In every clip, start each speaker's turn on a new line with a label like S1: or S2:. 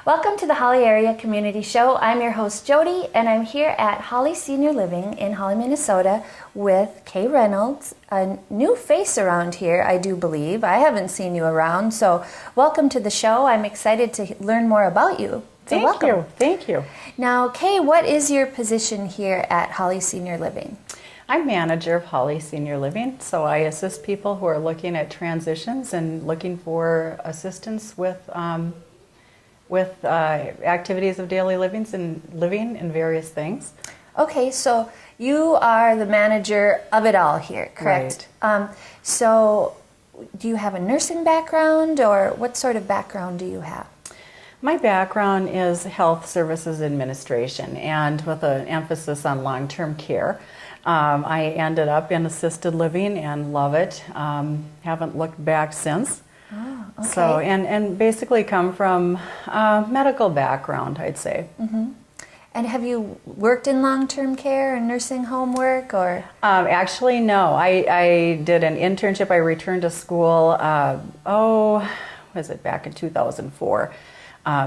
S1: Welcome to the Holly Area Community Show. I'm your host, Jody, and I'm here at Holly Senior Living in Holly, Minnesota with Kay Reynolds, a new face around here, I do believe. I haven't seen you around, so welcome to the show. I'm excited to learn more about you. So welcome.
S2: Thank you.
S1: Now, Kay, what is your position here at Holly Senior Living?
S2: I'm manager of Holly Senior Living, so I assist people who are looking at transitions and looking for assistance with activities of daily livings and living and various things.
S1: Okay, so you are the manager of it all here, correct? Right. So do you have a nursing background, or what sort of background do you have?
S2: My background is health services administration, and with an emphasis on long-term care. I ended up in assisted living and love it. Haven't looked back since.
S1: Oh, okay.
S2: So, and basically come from a medical background, I'd say.
S1: Mm-hmm. And have you worked in long-term care and nursing home work, or?
S2: Actually, no. I did an internship. I returned to school, back in 2004,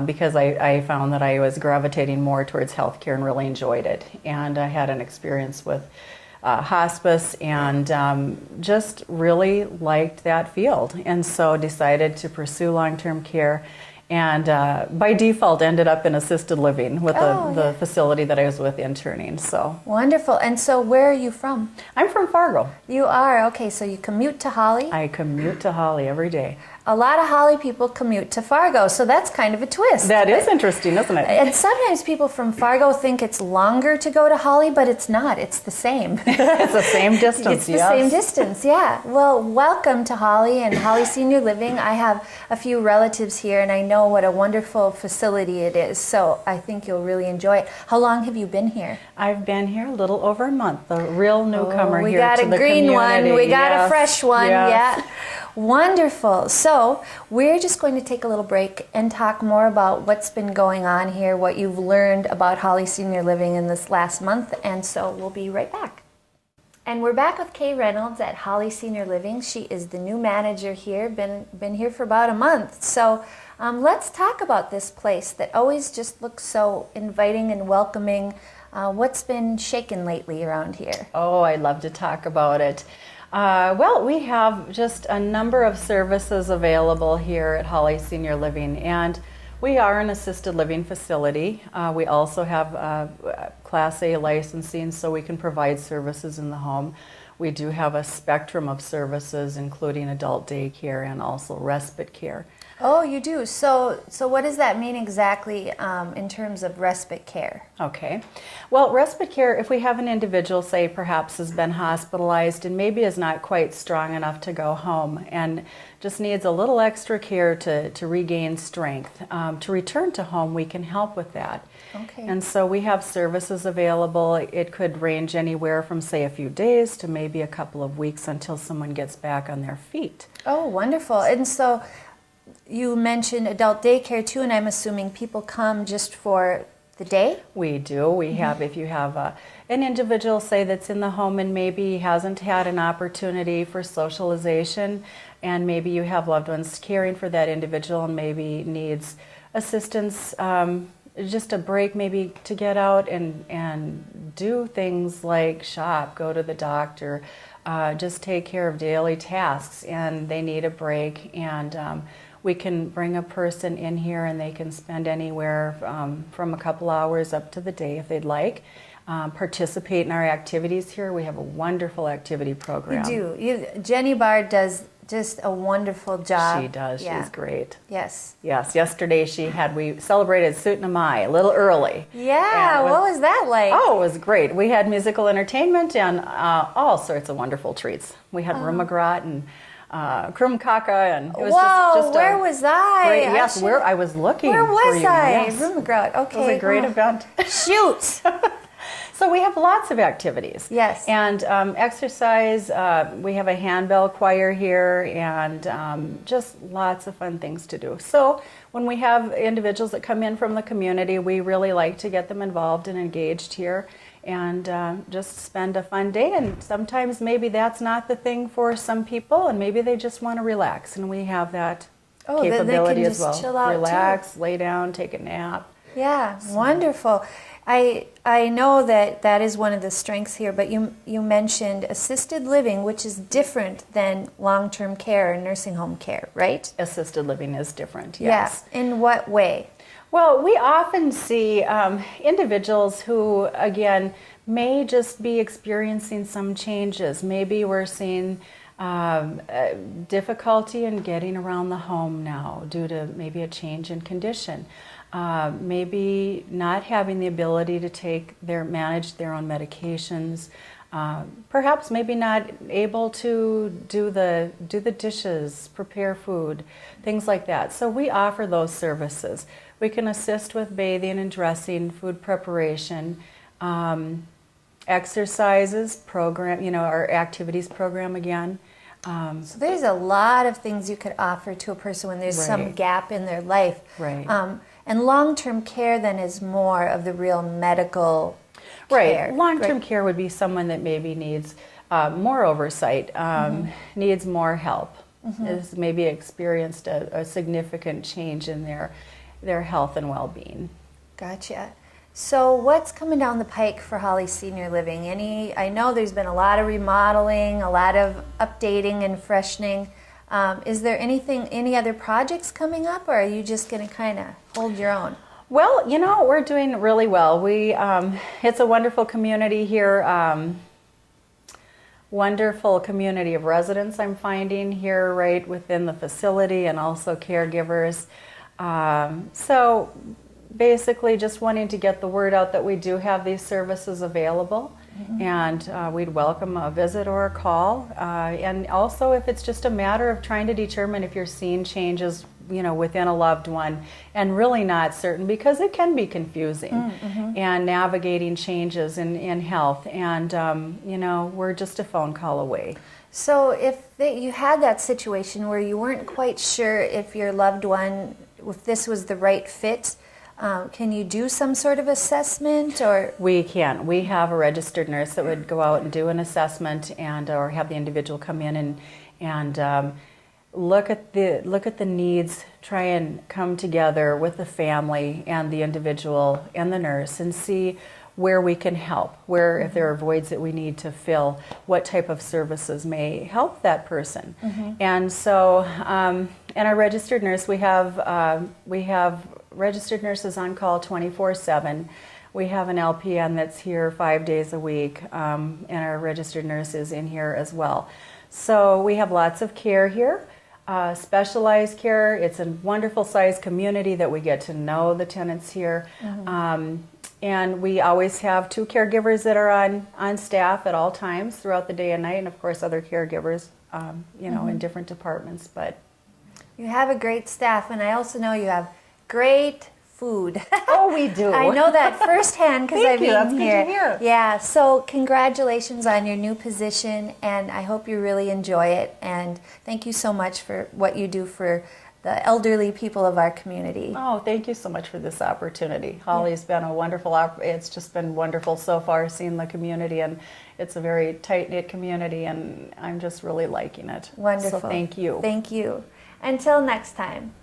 S2: because I found that I was gravitating more towards healthcare and really enjoyed it. And I had an experience with hospice and just really liked that field, and so decided to pursue long-term care, and by default ended up in assisted living with the facility that I was with interning. So
S1: wonderful. And so where are you from?
S2: I'm from Fargo.
S1: You are? Okay, so you commute to Holly?
S2: I commute to Holly every day.
S1: A lot of Holly people commute to Fargo, so that's kind of a twist.
S2: That is interesting, isn't it?
S1: And sometimes people from Fargo think it's longer to go to Holly, but it's not. It's the same.
S2: It's the same distance,
S1: It's the same distance, yeah. Well, welcome to Holly and Holly Senior Living. I have a few relatives here, and I know what a wonderful facility it is, so I think you'll really enjoy it. How long have you been here?
S2: I've been here a little over a month, a real newcomer
S1: here to the community.
S2: We got
S1: a green one, we got a fresh one, yeah. Wonderful. So we're just going to take a little break and talk more about what's been going on here, what you've learned about Holly Senior Living in this last month, and so we'll be right back. And we're back with Kay Reynolds at Holly Senior Living. She is the new manager here, been here for about a month. So let's talk about this place that always just looks so inviting and welcoming. What's been shaken lately around here?
S2: Oh, I'd love to talk about it. Well, we have just a number of services available here at Holly Senior Living, and we are an assisted living facility. We also have Class A licensing, so we can provide services in the home. We do have a spectrum of services, including adult daycare and also respite care.
S1: Oh, you do. So what does that mean exactly in terms of respite care?
S2: Okay. Well, respite care, if we have an individual, say, perhaps has been hospitalized and maybe is not quite strong enough to go home and just needs a little extra care to regain strength, to return to home, we can help with that.
S1: Okay.
S2: And so we have services available. It could range anywhere from, say, a few days to maybe a couple of weeks until someone gets back on their feet.
S1: Oh, wonderful. And so you mentioned adult daycare too, and I'm assuming people come just for the day?
S2: We do. We have, if you have an individual, say, that's in the home and maybe hasn't had an opportunity for socialization, and maybe you have loved ones caring for that individual and maybe needs assistance, just a break maybe to get out and do things like shop, go to the doctor, just take care of daily tasks, and they need a break, and we can bring a person in here and they can spend anywhere from a couple hours up to the day if they'd like. Participate in our activities here. We have a wonderful activity program.
S1: You do. Jenny Bard does just a wonderful job.
S2: She does. Yeah. She's great.
S1: Yes.
S2: Yes. Yesterday we celebrated Sutnamai a little early.
S1: Yeah. What was that like?
S2: Oh, it was great. We had musical entertainment and all sorts of wonderful treats. We had rumagrat and krumkaka, and it was just
S1: where was I?
S2: Great, yes, where I was looking.
S1: Where was
S2: for you.
S1: I?
S2: Yes.
S1: Rumagrat. Okay.
S2: It was a great event.
S1: Shoot.
S2: So we have lots of activities.
S1: Yes.
S2: And exercise. We have a handbell choir here, and just lots of fun things to do. So when we have individuals that come in from the community, we really like to get them involved and engaged here, and just spend a fun day. And sometimes maybe that's not the thing for some people, and maybe they just want to relax, and we have that
S1: Oh,
S2: capability
S1: they can
S2: as well.
S1: just chill out
S2: Relax,
S1: too.
S2: lay down, take a nap.
S1: Yeah, wonderful. I know that is one of the strengths here, but you mentioned assisted living, which is different than long-term care and nursing home care, right?
S2: Assisted living is different, yes.
S1: Yeah. In what way?
S2: Well, we often see individuals who, again, may just be experiencing some changes. Maybe we're seeing difficulty in getting around the home now due to maybe a change in condition. Maybe not having the ability to manage their own medications. Perhaps maybe not able to do the dishes, prepare food, things like that. So we offer those services. We can assist with bathing and dressing, food preparation, exercises program, our activities program again.
S1: So there's a lot of things you could offer to a person when there's some gap in their life.
S2: Right.
S1: And long-term care then is more of the real medical care.
S2: Right. Long-term care would be someone that maybe needs more oversight, needs more help, has maybe experienced a significant change in their health and well-being.
S1: Gotcha. So what's coming down the pike for Holly Senior Living? I know there's been a lot of remodeling, a lot of updating and freshening. Is there any other projects coming up, or are you just going to kind of hold your own?
S2: Well, we're doing really well. It's a wonderful community here, wonderful community of residents I'm finding here right within the facility, and also caregivers. So basically just wanting to get the word out that we do have these services available. And we'd welcome a visit or a call. And also if it's just a matter of trying to determine if you're seeing changes, within a loved one and really not certain, because it can be confusing and navigating changes in health. And, we're just a phone call away.
S1: So if you had that situation where you weren't quite sure if your loved one, if this was the right fit, can you do some sort of assessment, or? We
S2: can. We have a registered nurse that would go out and do an assessment, or have the individual come in and look at the needs, try and come together with the family and the individual and the nurse and see where we can help, where if there are voids that we need to fill, what type of services may help that person. And so, and our registered nurse, we have registered nurses on call 24/7. We have an LPN that's here 5 days a week, and our registered nurse is in here as well. So we have lots of care here, specialized care. It's a wonderful sized community that we get to know the tenants here. And we always have 2 caregivers that are on staff at all times throughout the day and night, and of course other caregivers, in different departments. But
S1: you have a great staff, and I also know you have great food.
S2: Oh, we do.
S1: I know that firsthand because I've
S2: That's
S1: been here.
S2: Good to hear.
S1: Yeah, so congratulations on your new position, and I hope you really enjoy it. And thank you so much for what you do for the elderly people of our community.
S2: Oh, thank you so much for this opportunity. Holly's been a wonderful, it's just been wonderful so far seeing the community, and it's a very tight-knit community, and I'm just really liking it.
S1: Wonderful.
S2: So thank you.
S1: Thank you. Until next time.